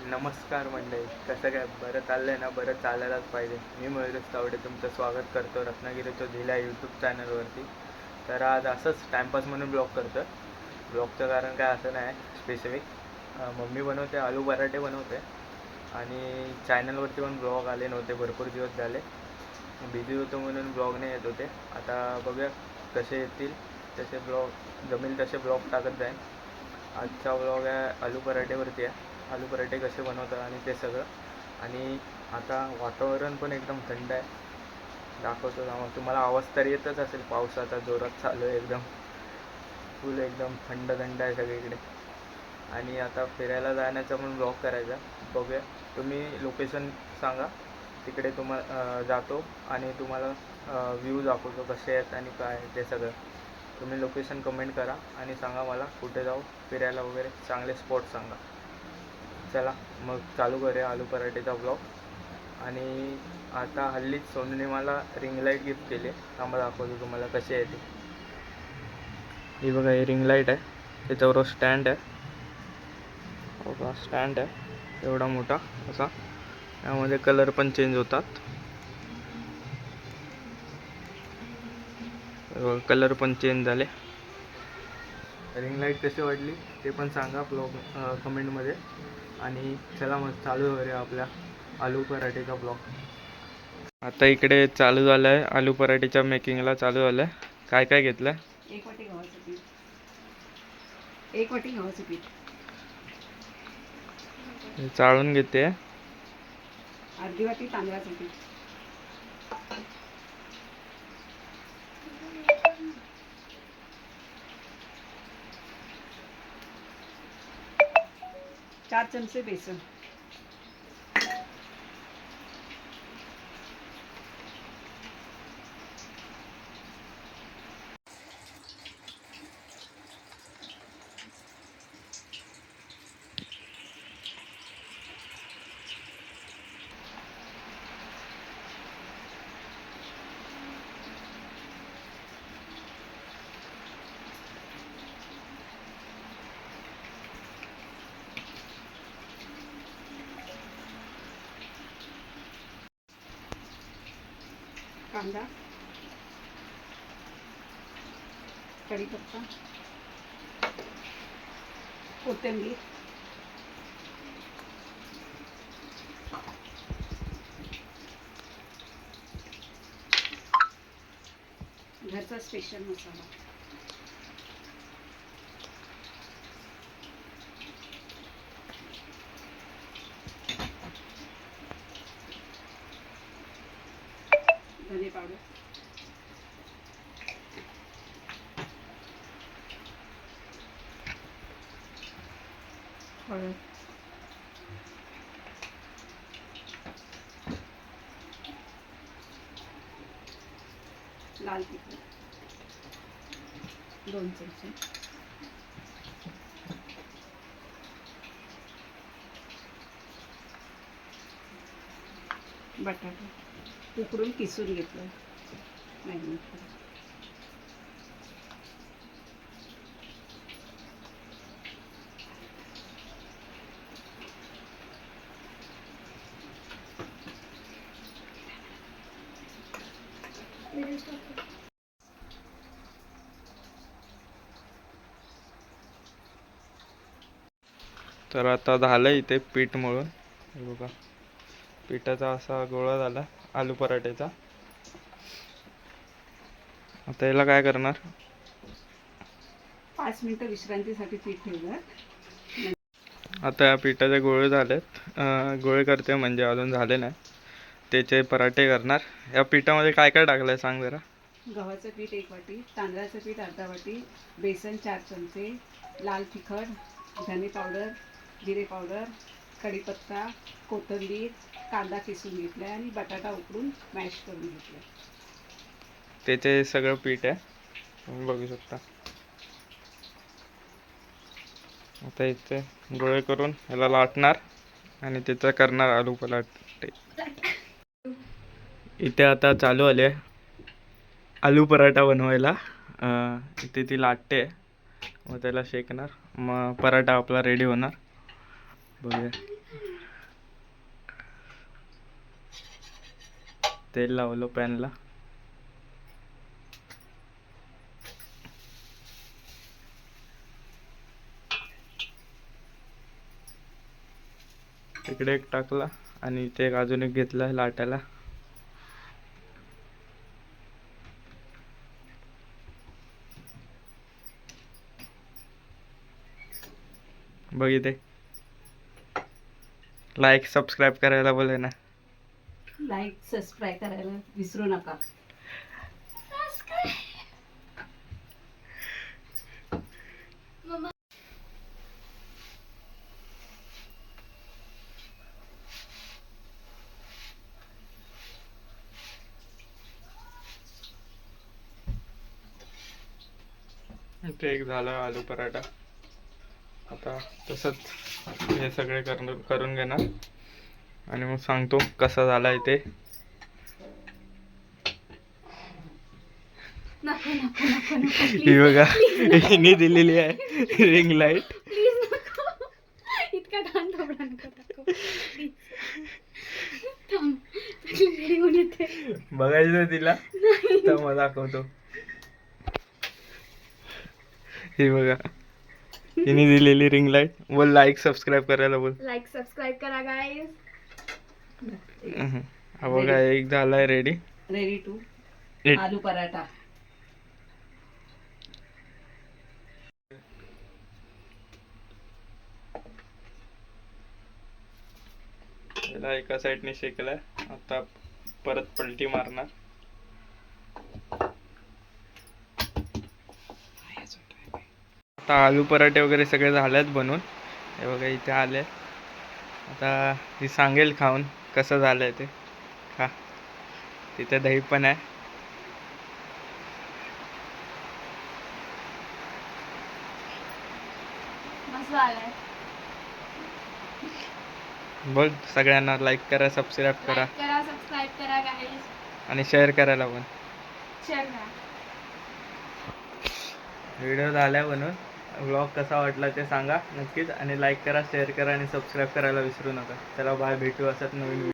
नमस्कार मंडळी, कसं काय? बरं चाललं आहे ना? बरं चालायलाच पाहिजे. मी मयुरेश तावडे तुमचं स्वागत करतो रत्नागिरीच्या झिला यूट्यूब चॅनलवरती. तर आज असंच टाईमपास म्हणून ब्लॉग करतो. ब्लॉगचं कारण काय असं नाही स्पेसिफिक. मम्मी बनवते, आलू पराठे बनवते आणि चॅनलवरती पण ब्लॉग आले नव्हते, भरपूर दिवस झाले. बिझी होतो म्हणून ब्लॉग नाही येत होते. आता बघूया कसे येतील तसे ब्लॉग, जमेल तसे ब्लॉग टाकत जाईन. आजचा ब्लॉग आहे आलू पराठेवरती आहे. आलू पराठे कसे बनवतात आणि ते सगळं. आणि आता वातावरण पण एकदम थंड आहे, दाखवतो मग तुम्हाला. आवाज तर येतच असेल, पावसाचा जोरात चालू आहे, एकदम फुल एकदम थंड थंड आहे सगळीकडे. आणि आता फिरायला जाण्याचा पण ब्लॉग करायचा. बघूया, तुम्ही लोकेशन सांगा, तिकडे जातो आणि तुम्हाला व्ह्यू दाखवतो कसे आहेत आणि काय ते सगळं. तुम्ही लोकेशन कमेंट करा आणि सांगा मला कुठे जाऊ फिरायला वगैरे, चांगले स्पॉट सांगा. चला मग चालू करूया आलू पराठेचा ब्लॉग. आणि आता हल्लीच सोनूने मला रिंग लाईट गिफ्ट केली आहे, थांबा दाखवतो तुम्हाला कशी आहे ती. ही बघा, ही रिंग लाईट आहे, त्याच्यावर स्टँड आहे बघा, स्टँड आहे एवढा मोठा असा. त्यामध्ये कलर पण चेंज होतात, कलर पण चेंज झाले. रिंग लाईट कशी वाटली ते पण सांगा ब्लॉग कमेंटमध्ये. आणि चला मग चालू करूया आपल्या आलू पराठेचा ब्लॉग. आता इकडे चालू झालं आहे, आलू पराठेच्या मेकिंगला चालू झालं आहे. काय काय घेतलं? एक वाटी गव्हाचं पीठ, एक वाटी गव्हाचं पीठ, चाळून घेते. अर्धी वाटी तांदळाचं पीठ, 4 चमचे बेसन, कांदा, कढीपत्ता, कोथिंबीर, घरचा स्पेशल मसाला, धने पावडर, हळद, लाल तिखट 2 चमचे, बटाटा उकडून किसून घेतलं, मॅरिनेट करून, तर आता झालं इथे पीठ मळून. हे बघा, पिठाचा असा गोळा झाला आलू पराठेचा. आता याला काय करणार? 5 मिनिटं विश्रांतीसाठी पीठ ठेवलं. आता या पिठाचे गोळे झालेत, गोळे करते म्हणजे अजून झाले नाही, त्याचे पराठे करणार. या पिठामध्ये काय काय टाकलं आहे सांग जरा. गव्हाचं पीठ 1 वाटी, तांदळाचं पीठ अर्धा वाटी, बेसन 4 चमचे, लाल तिखट, धने पावडर, जिरे पावडर, कढीपत्ता, कोथिंबीर, कांदा किसून घेतला आणि बटाटा उकडून मॅश करून घेतला. त्याचे सगळं पीठ आहे, तुम्ही बघू शकता. आता इथे गोळे करून याला लाटणार आणि त्याचा करणार आलू पराठे. इथे आता चालू आले आलू पराठा बनवायला. इथे ती लाटते, मग त्याला शेकणार, मग पराठा आपला रेडी होणार. बघूया. तेल लावलो पॅनला. इकडे एक टाकला आणि इथे एक अजून एक घेतला लाटायला. बघ इथे लाईक सबस्क्राईब करायला बोले ना. लाईक सबस्क्राईब करायला विसरू नका. इथे एक झाला आलू पराठा. आता तसंच हे सगळे करून घेणार आणि मग सांगतो कसा झाला ते. नको नको नको नको ही बघा हिने दिलेली आहे रिंग लाईट. प्लीज नको. इतका घाण थोडा नको टाकू. प्लीज. थांब. रेडी होऊन येते. बघायचं तिला तर मग दाखवतो. ही बघा हिने दिलेली रिंग लाईट. बोल लाईक सबस्क्राईब करायला बोल. लाईक सबस्क्राईब करा गाईज. हा बघा एक झालाय रेडी. रेडी टू आलू पराठा. त्याला एका साईडने शेकलाय. आता परत पलटी मारणार. आता आलू पराठे वगैरे सगळे झालेत बनवून. हे बघा इथे आले. आता ही सांगेल खाऊन कसं झालंय ते. खा. तिथे दही पण आहे. मस्त झालंय. बोल सगळ्यांना लाईक करा सबस्क्राईब करा लाईक करा सबस्क्राईब करा गाईज. आणि शेअर करायला पण. शेअर करा. व्हिडिओ झालाय बनवून. व्लॉग कसा वाटला ते सांगा नक्कीच. आणि लाईक करा शेअर करा आणि सबस्क्राईब करायला विसरू नका. चला बाय. भेटू असंच नवीन